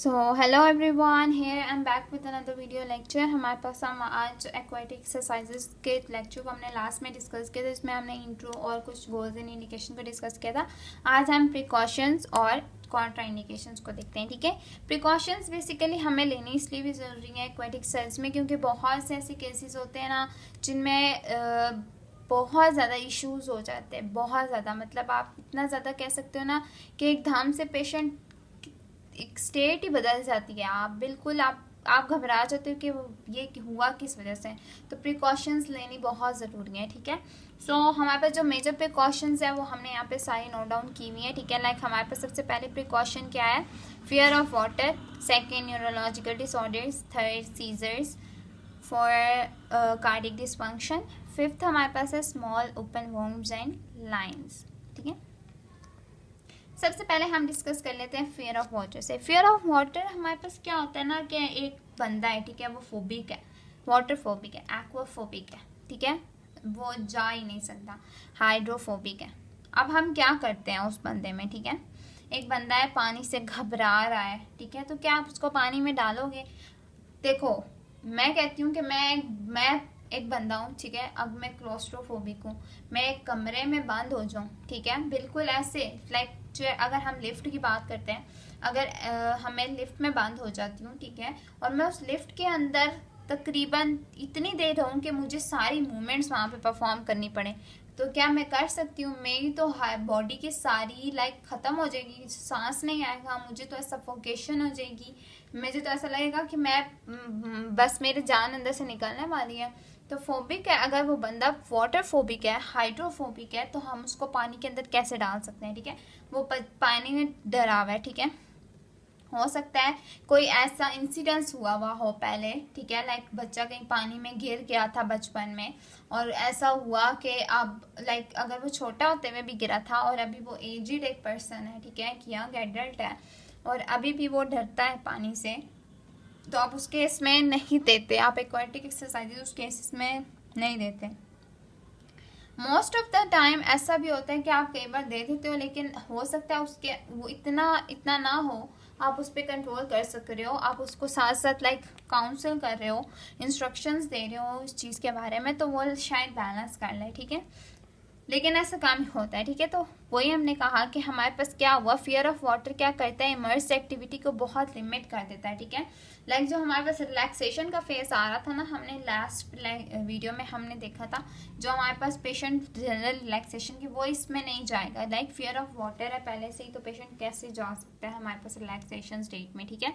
So hello everyone, here I am back with another video lecture. हमारे पास हम आज aquatic exercises के lecture को हमने लास्ट में डिस्कस किया था, जिसमें हमने इंट्रो और कुछ गोल्स एंड इंडिकेशन पर डिस्कस किया था। आज हम प्रिकॉशंस और कॉन्ट्रा इंडिकेशंस को देखते हैं। ठीक है, प्रिकॉशंस बेसिकली हमें लेनी इसलिए भी ज़रूरी है एक्वाटिक सेल्स में, क्योंकि बहुत से ऐसे केसेस होते हैं ना जिनमें बहुत ज़्यादा इश्यूज़ हो जाते हैं। बहुत ज़्यादा मतलब आप इतना ज़्यादा कह सकते हो ना कि एकदम से पेशेंट एक स्टेट ही बदल जाती है। आप बिल्कुल आप घबरा जाते हो कि ये हुआ किस वजह से। तो प्रिकॉशंस लेनी बहुत ज़रूरी है। ठीक है, सो हमारे पास जो मेजर प्रिकॉशंस है वो हमने यहाँ पे सारी नोट डाउन की हुई है। ठीक है, लाइक हमारे पास सबसे पहले प्रिकॉशन क्या है, fear of water, second neurological disorders, third seizures, four cardiac dysfunction, fifth हमारे पास है small open wounds and lines. ठीक है, सबसे पहले हम डिस्कस कर लेते हैं फियर ऑफ वाटर से। फियर ऑफ वाटर हमारे पास क्या होता है ना कि एक बंदा है, ठीक है, वो फोबिक है, वाटर फोबिक है, एक्वाफोबिक है, ठीक है, वो जा ही नहीं सकता, हाइड्रोफोबिक है। अब हम क्या करते हैं उस बंदे में, ठीक है, एक बंदा है पानी से घबरा रहा है, ठीक है, तो क्या आप उसको पानी में डालोगे? देखो, मैं कहती हूँ कि मैं एक बंदा हूँ, ठीक है, अब मैं क्लोस्ट्रोफोबिक हूँ, मैं एक कमरे में बंद हो जाऊँ, ठीक है, बिल्कुल ऐसे लाइक अगर हम लिफ्ट की बात करते हैं, अगर हमें लिफ्ट में बंद हो जाती हूँ, ठीक है, और मैं उस लिफ्ट के अंदर तकरीबन इतनी देर रहूँ कि मुझे सारी मूवमेंट्स वहाँ पे परफॉर्म करनी पड़े, तो क्या मैं कर सकती हूँ? मेरी तो बॉडी की सारी लाइक ख़त्म हो जाएगी, सांस नहीं आएगा, मुझे तो सफोकेशन हो जाएगी, मुझे तो ऐसा लगेगा कि मैं बस मेरी जान अंदर से निकलने वाली है। तो फोबिक है, अगर वो बंदा वाटर फोबिक है, हाइड्रोफोबिक है, तो हम उसको पानी के अंदर कैसे डाल सकते हैं? ठीक है, वो पानी में डरा हुआ है, ठीक है, हो सकता है कोई ऐसा इंसिडेंस हुआ हो पहले, ठीक है, लाइक बच्चा कहीं पानी में गिर गया था बचपन में, और ऐसा हुआ कि अब लाइक अगर वो छोटा होते हुए भी गिरा था और अभी वो एजिड एक पर्सन है, ठीक है, यंग एडल्ट है, और अभी भी वो डरता है पानी से, तो आप उस केस में नहीं देते, आप एक्वाटिक एक्सरसाइजेज उस केसेस में नहीं देते। मोस्ट ऑफ द टाइम ऐसा भी होता है कि आप कई बार दे देते हो, लेकिन हो सकता है उसके वो इतना इतना ना हो, आप उस पर कंट्रोल कर सक रहे हो, आप उसको साथ साथ लाइक काउंसिल कर रहे हो, इंस्ट्रक्शंस दे रहे हो इस चीज़ के बारे में, तो वो शायद बैलेंस कर ले। ठीक है, लेकिन ऐसा काम होता है। ठीक है, तो वही हमने कहा कि हमारे पास क्या हुआ, फियर ऑफ वाटर क्या करता है, इमर्स एक्टिविटी को बहुत लिमिट कर देता है। ठीक है, लाइक जो हमारे पास रिलैक्सेशन का फेस आ रहा था ना, हमने लास्ट वीडियो में हमने देखा था, जो हमारे पास पेशेंट जनरल रिलैक्सेशन की, वो इसमें नहीं जाएगा। लाइक फियर ऑफ वाटर है पहले से ही, तो पेशेंट कैसे जा सकता है हमारे पास रिलैक्सेशन स्टेट में? ठीक है,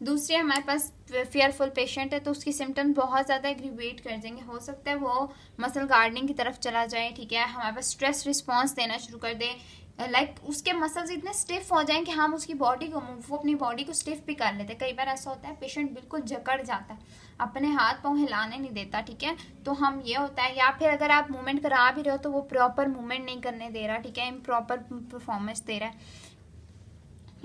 दूसरी हमारे पास फेयरफुल पेशेंट है, तो उसकी सिम्टम्स बहुत ज़्यादा एग्रीवेट कर देंगे, हो सकता है वो मसल गार्डनिंग की तरफ चला जाए। ठीक है, हमारे पास स्ट्रेस रिस्पॉन्स देना शुरू कर दे, लाइक उसके मसल्स इतने स्टिफ हो जाएं कि हम उसकी बॉडी को वो अपनी बॉडी को स्टिफ भी कर लेते हैं। कई बार ऐसा होता है पेशेंट बिल्कुल जकड़ जाता है, अपने हाथ पाँव हिलाने नहीं देता। ठीक है, तो हम ये होता है, या फिर अगर आप मूवमेंट करा भी रहे हो तो वो प्रॉपर मूवमेंट नहीं करने दे रहा, ठीक है, इम्प्रॉपर परफॉर्मेंस दे रहा है।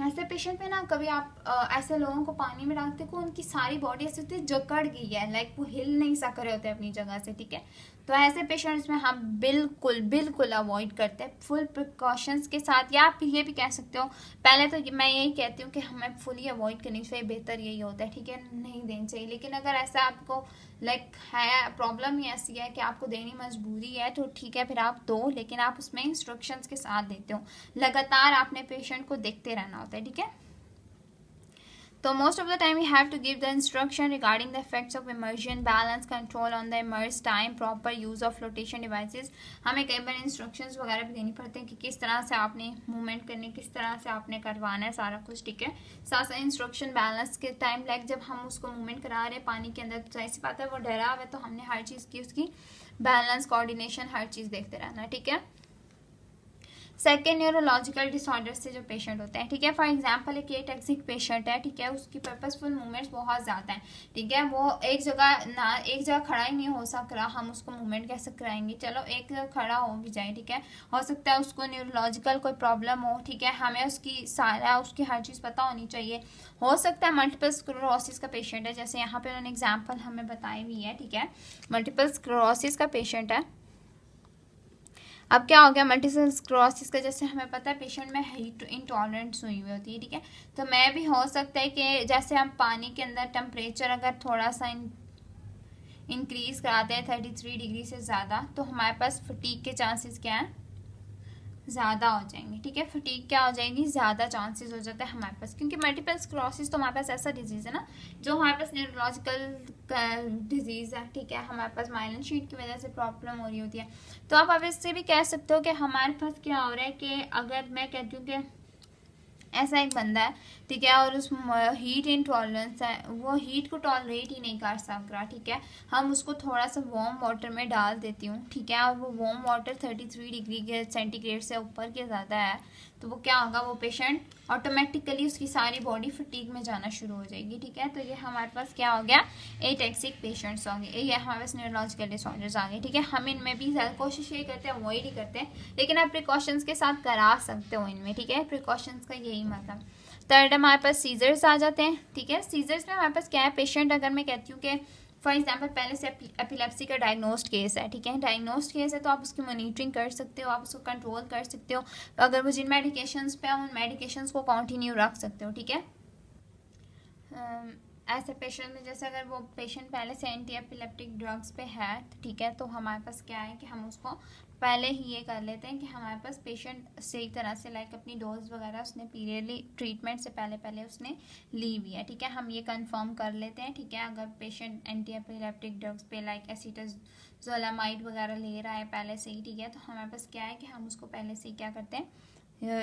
ऐसे पेशेंट में ना कभी आप ऐसे लोगों को पानी में डालते को उनकी सारी बॉडी ऐसे होती है जकड़ गई है, लाइक वो हिल नहीं सक रहे होते अपनी जगह से। ठीक है, तो ऐसे पेशेंट्स में हम बिल्कुल बिल्कुल अवॉइड करते हैं फुल प्रिकॉशंस के साथ, या आप ये भी कह सकते हो, पहले तो मैं यही कहती हूँ कि हमें फुली अवॉइड करनी चाहिए, बेहतर यही होता है। ठीक है, नहीं देनी चाहिए, लेकिन अगर ऐसा आपको लाइक है, प्रॉब्लम ही ऐसी है कि आपको देनी मजबूरी है, तो ठीक है, फिर आप दो, लेकिन आप उसमें इंस्ट्रक्शंस के साथ देते हो, लगातार आपने पेशेंट को देखते रहना होता है। ठीक है, तो most of the time we have to give the instruction regarding the effects of immersion, balance, control on the immerse time, proper use of flotation devices। हमें कई बार इंस्ट्रक्शंस वगैरह भी देनी पड़ती हैं कि किस तरह से आपने मूवमेंट करनी, किस तरह से आपने करवाना है सारा कुछ। ठीक है, साथ साथ इंस्ट्रक्शन बैलेंस के टाइम, लाइक जब हम उसको मूवमेंट करा रहे हैं पानी के अंदर, तो ऐसी बात है वो डरा हुआ है, तो हमने हर चीज़ की उसकी बैलेंस, कोऑर्डिनेशन, हर चीज़ देखते रहना। ठीक है, सेकेंड न्यूरोलॉजिकल डिसऑर्डर से जो पेशेंट होते हैं, ठीक है, फॉर एग्जांपल एक एटैक्सिक पेशेंट है, ठीक है, उसकी पर्पसफुल मूवमेंट्स बहुत ज़्यादा हैं, ठीक है, वो एक जगह खड़ा ही नहीं हो सक रहा, हम उसको मूवमेंट कैसे कराएंगे? चलो एक जगह खड़ा हो भी जाए, ठीक है, हो सकता है उसको न्यूरोलॉजिकल कोई प्रॉब्लम हो, ठीक है, हमें उसकी हर चीज़ पता होनी चाहिए। हो सकता है मल्टीपल स्क्लेरोसिस का पेशेंट है, जैसे यहाँ पे उन्होंने एग्जाम्पल हमें बताई हुई है, ठीक है, मल्टीपल स्क्लेरोसिस का पेशेंट है, अब क्या हो गया, मल्टीपल स्क्लेरोसिस का जैसे हमें पता है पेशेंट में हीट इंटॉलरेंस हुई हुई होती है, ठीक है। तो मैं भी हो सकता है कि जैसे हम पानी के अंदर टेम्परेचर अगर थोड़ा सा इंक्रीज कराते हैं 33 डिग्री से ज़्यादा, तो हमारे पास फटीग के चांसेस क्या हैं, ज़्यादा हो जाएंगे, ठीक है। फटीग क्या हो जाएगी, ज़्यादा चांसेस हो जाता है हमारे पास, क्योंकि मल्टीपल स्क्लेरोसिस तो हमारे पास ऐसा डिजीज़ है ना जो हमारे पास न्यूरोलॉजिकल डिजीज़ है, ठीक है। हमारे पास माइलिन शीट की वजह से प्रॉब्लम हो रही होती है। तो आप इससे भी कह सकते हो कि हमारे पास क्या हो रहा है कि अगर मैं कहती हूँ कि ऐसा एक बंदा है, ठीक है, और उस हीट इंटॉलरेंस है, वो हीट को टॉलरेट ही नहीं कर सक रहा, ठीक है। हम उसको थोड़ा सा वार्म वाटर में डाल देती हूँ, ठीक है, और वो वार्म वाटर 33 डिग्री के सेंटीग्रेड से ऊपर के ज़्यादा है, तो वो क्या होगा, वो पेशेंट ऑटोमेटिकली उसकी सारी बॉडी फटीग में जाना शुरू हो जाएगी, ठीक है। तो ये हमारे पास क्या हो गया, एटेक्सिक पेशेंट्स होंगे, ये हमारे पास न्यूरोलॉजिकल डिसऑर्डर्स आ गए, ठीक है। हम इनमें भी ज़्यादा कोशिश ये करते हैं, अवॉइड ही करते हैं, लेकिन आप प्रिकॉशंस के साथ करा सकते हो इनमें, ठीक है। प्रिकॉशंस का यही मतलब। थर्ड हमारे पास सीजर्स आ जाते हैं, ठीक है। सीजर्स में हमारे पास क्या है, पेशेंट अगर मैं कहती हूँ कि फॉर एग्जाम्पल पहले से एपिलेप्सी का डायग्नोस्ड केस है, ठीक है, डायग्नोस्ड केस है, तो आप उसकी मॉनिटरिंग कर सकते हो, आप उसको कंट्रोल कर सकते हो, अगर वो जिन मेडिकेशंस पे उन मेडिकेशंस को कंटिन्यू रख सकते हो, ठीक है। ऐसे पेशेंट में जैसे अगर वो पेशेंट पहले से एंटी एपिलेप्टिक ड्रग्स पे है, ठीक है, तो हमारे पास क्या है कि हम उसको पहले ही ये कर लेते हैं कि हमारे पास पेशेंट सही तरह से लाइक अपनी डोज वगैरह उसने पीरियडली ट्रीटमेंट से पहले उसने ली हुई है, ठीक है, हम ये कंफर्म कर लेते हैं, ठीक है। अगर पेशेंट एंटी एपिलेप्टिक ड्रग्स पे लाइक एसीटाज़ोलामाइड वगैरह ले रहा है पहले से ही, ठीक है, तो हमारे पास क्या है कि हम उसको पहले से ही क्या करते हैं,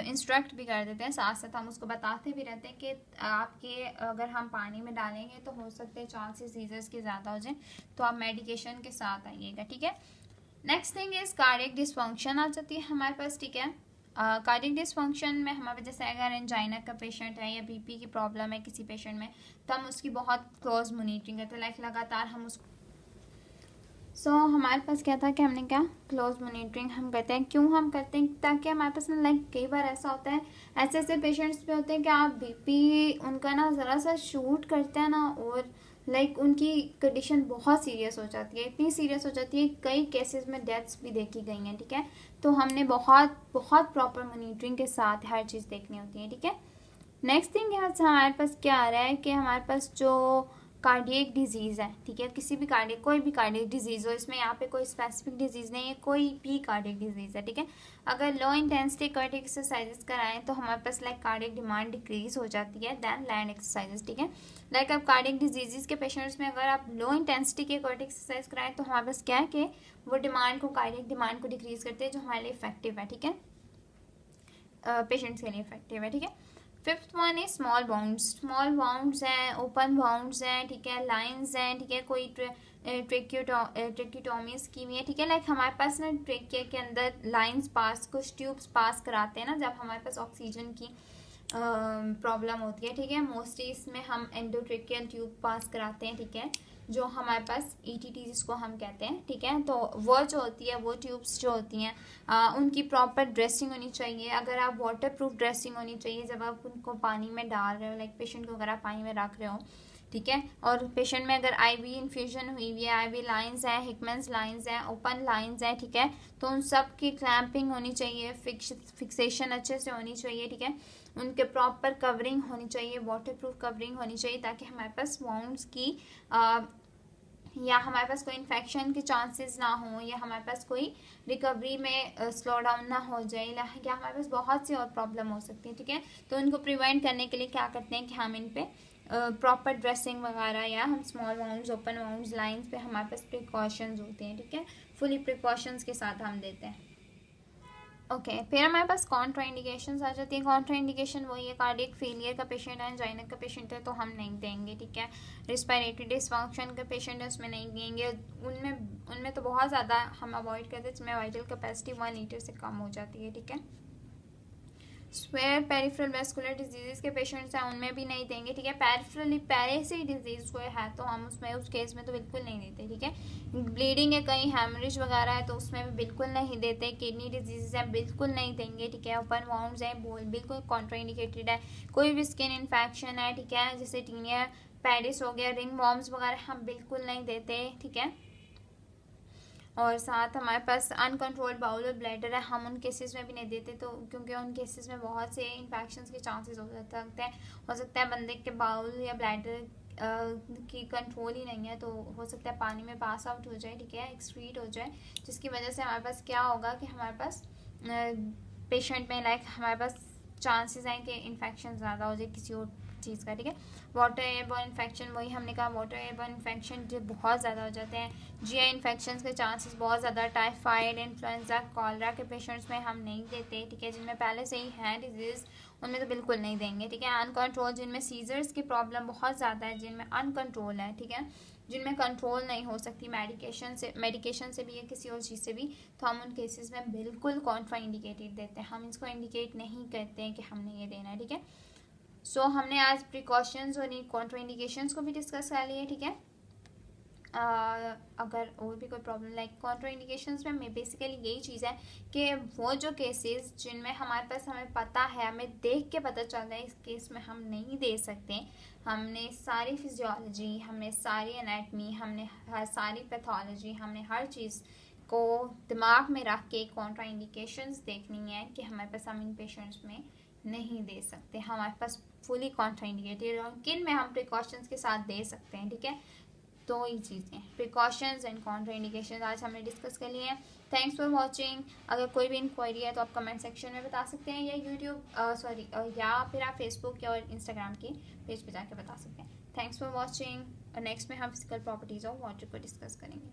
इंस्ट्रक्ट भी कर देते हैं, साथ साथ हम उसको बताते भी रहते हैं कि आपके अगर हम पानी में डालेंगे तो हो सकते हैं चांसेस सीजर्स के ज़्यादा हो जाए, तो आप मेडिकेशन के साथ आइएगा, ठीक है। Next thing is cardiac dysfunction आ जाती है हमारे पास, ठीक है। कार्डियक डिसफंक्शन में हमारे जैसे अगर एंजाइना का पेशेंट है या बीपी की प्रॉब्लम है किसी पेशेंट में, तो हम उसकी बहुत क्लोज मॉनिटरिंग करते हैं, लाइक लगातार हम उसको हमारे पास क्या था कि हमने क्या क्लोज मॉनिटरिंग हम करते हैं, क्यों हम करते हैं, ताकि हमारे पास ना लाइक कई बार ऐसा होता है, ऐसे पेशेंट्स पे होते हैं कि आप बीपी उनका ना ज़रा सा शूट करते हैं ना, और लाइक उनकी कंडीशन बहुत सीरियस हो जाती है, इतनी सीरियस हो जाती है, कई केसेस में डेथ्स भी देखी गई हैं, ठीक है। तो हमने बहुत बहुत प्रॉपर मॉनिटरिंग के साथ हर चीज़ देखनी होती है, ठीक है। नेक्स्ट थिंग यहाँ से हमारे पास क्या आ रहा है कि हमारे पास जो कार्डियक डिजीज़ है, ठीक है, किसी भी कार्डियक कोई भी कार्डियक डिजीज़ हो, इसमें यहाँ पे कोई स्पेसिफिक डिजीज़ नहीं है, कोई भी कार्डियक डिजीज़ है, ठीक है। अगर लो इंटेंसिटी कार्डियक एक्सरसाइजेस कराएं तो हमारे पास लाइक कार्डियक डिमांड डिक्रीज हो जाती है दैन लैंड एक्सरसाइजेस, ठीक है। लाइक अब कार्डियक डिजीज़ के पेशेंट्स में अगर आप लो इंटेंसिटी के कार्डियक एक्सरसाइज कराएं तो हमारे पास क्या है कि वो कार्डियक डिमांड को डिक्रीज करते हैं, जो हमारे लिए इफेक्टिव है, ठीक है, पेशेंट्स के लिए इफेक्टिव है, ठीक है। फिफ्थ वन है स्मॉल बाउंड्स, स्मॉल बाउंड्स हैं, ओपन बाउंड्स हैं, ठीक है, लाइंस हैं, ठीक है, कोई ट्रेक्यूटोमीज की हुई है, ठीक है, लाइक हमारे पास ना ट्रेकिया के अंदर लाइंस पास, कुछ ट्यूब्स पास कराते हैं ना जब हमारे पास ऑक्सीजन की प्रॉब्लम होती है, ठीक है, मोस्टली इसमें हम एंडोट्रेकियल ट्यूब पास कराते हैं, ठीक है, जो हमारे पास ईटीटी जिसको हम कहते हैं, ठीक है। तो वो जो होती है, वो ट्यूब्स जो होती हैं उनकी प्रॉपर ड्रेसिंग होनी चाहिए, अगर आप वाटर प्रूफ ड्रेसिंग होनी चाहिए जब आप उनको पानी में डाल रहे हो, लाइक पेशेंट को अगर आप पानी में रख रहे हो, ठीक है, और पेशेंट में अगर आईवी इन्फ्यूजन हुई हुई है, आईवी लाइंस हैं, हिकमेंस लाइंस हैं, ओपन लाइंस हैं, ठीक है, तो उन सब की क्लैंपिंग होनी चाहिए, फिक्सेशन अच्छे से होनी चाहिए, ठीक है, उनके प्रॉपर कवरिंग होनी चाहिए, वाटर प्रूफ कवरिंग होनी चाहिए, ताकि हमारे पास वाउंड्स की या हमारे पास कोई इन्फेक्शन के चांसेस ना हो, या हमारे पास कोई रिकवरी में स्लो डाउन ना हो जाए, या हमारे पास बहुत सी और प्रॉब्लम हो सकती है, ठीक है। तो उनको प्रिवेंट करने के लिए क्या करते हैं कि हम इन पे प्रॉपर ड्रेसिंग वगैरह, या हम small wounds, open wounds, lines पे हमारे पास प्रिकॉशंस होते हैं, ठीक है, फुली प्रिकॉशंस के साथ हम देते हैं। ओके फिर हमारे पास कॉन्ट्रा इंडिकेशन आ जाती है। कॉन्ट्रा इंडिकेशन वही है, कार्डियक फेलियर का पेशेंट है, एंजाइना का पेशेंट है तो हम नहीं देंगे, ठीक है। रिस्पिरेटरी डिसफंक्शन का पेशेंट है उसमें नहीं देंगे, उनमें तो बहुत ज़्यादा हम अवॉइड करते हैं, जिसमें वाइटल कैपेसिटी 1 लीटर से कम हो जाती है, ठीक है। स्वेयर पेरिफेरल वेस्कुलर डिजीज़ के पेशेंट्स हैं उनमें भी नहीं देंगे, ठीक है। पेरिफेरली पैरेसी डिजीज़ कोई है तो हम उसमें उस केस में तो बिल्कुल नहीं देते, ठीक है। ब्लीडिंग है, कहीं हेमरेज वगैरह है तो उसमें भी बिल्कुल नहीं देते। किडनी डिजीज़ है बिल्कुल नहीं देंगे, ठीक है। ओपन वाउंड्स है बिल्कुल कॉन्ट्राइंडिकेटेड है। कोई भी स्किन इन्फेक्शन है, ठीक है, जैसे टीनिया पेरिस हो गया, रिंग वॉर्म्स वगैरह हम बिल्कुल नहीं देते, ठीक है। और साथ हमारे पास अनकंट्रोल्ड बाउल और ब्लैडर है, हम उन केसेस में भी नहीं देते, तो क्योंकि उन केसेस में बहुत से इन्फेक्शन के चांसेस हो सकता है बंदे के बाउल या ब्लैडर की कंट्रोल ही नहीं है, तो हो सकता है पानी में पास आउट हो जाए, ठीक है, एक्सक्रीट हो जाए, जिसकी वजह से हमारे पास क्या होगा कि हमारे पास पेशेंट में हमारे पास चांसेस हैं कि इन्फेक्शन ज़्यादा हो जाए किसी और चीज़ का, ठीक है। वाटर एयरबोर्न इन्फेक्शन, वही हमने कहा, वाटर एयरबोर्न इन्फेक्शन जो बहुत ज़्यादा हो जाते हैं। जीआई इन्फेक्शन के चांसेस बहुत ज़्यादा, टाइफाइड, इन्फ्लुएंजा, कॉलरा के पेशेंट्स में हम नहीं देते, ठीक है। जिनमें पहले से ही है डिजीज़ उनमें तो बिल्कुल नहीं देंगे, ठीक है। अनकंट्रोल, जिनमें सीजर्स की प्रॉब्लम बहुत ज़्यादा है, जिनमें अनकंट्रोल है, ठीक है, जिनमें कंट्रोल नहीं हो सकती मेडिकेशन से भी या किसी और चीज़ से भी, तो हम उन केसेस में बिल्कुल कॉन्ट्रा इंडिकेटेड देते हैं, हम इसको इंडिकेट नहीं करते हैं कि हमने ये देना है, ठीक है। सो हमने आज प्रिकॉशंस और कॉन्ट्रा इंडिकेशंस को भी डिस्कस कर लिए, ठीक है। अगर और भी कोई प्रॉब्लम लाइक कॉन्ट्रा इंडिकेशंस में बेसिकली यही चीज़ है कि वो जो केसेस जिनमें हमारे पास हमें पता है, हमें देख के पता चल रहा है इस केस में हम नहीं दे सकते, हमने सारी फिजियोलॉजी, हमने सारी एनाटमी, हमने सारी पैथोलॉजी, हमने हर चीज़ को दिमाग में रख के कॉन्ट्रा इंडिकेशंस देखनी है कि हमारे पास हम इन पेशेंट्स में नहीं दे सकते, हमारे पास फुली कॉन्ट्रा इंडिकेटेड और किन में हम प्रिकॉशंस के साथ दे सकते हैं, ठीक है। तो ये चीज़ें प्रिकॉशंस एंड कॉन्ट्रा इंडिकेशन आज हमने डिस्कस कर लिए हैं। Thanks for watching. अगर कोई भी इंक्वायरी है तो आप कमेंट सेक्शन में बता सकते हैं, या यूट्यूब या फिर आप फेसबुक या और इंस्टाग्राम के पेज पे जाके बता सकते हैं। Thanks for watching. और नेक्स्ट में हम फिजिकल प्रॉपर्टीज़ ऑफ वाटर को डिस्कस करेंगे।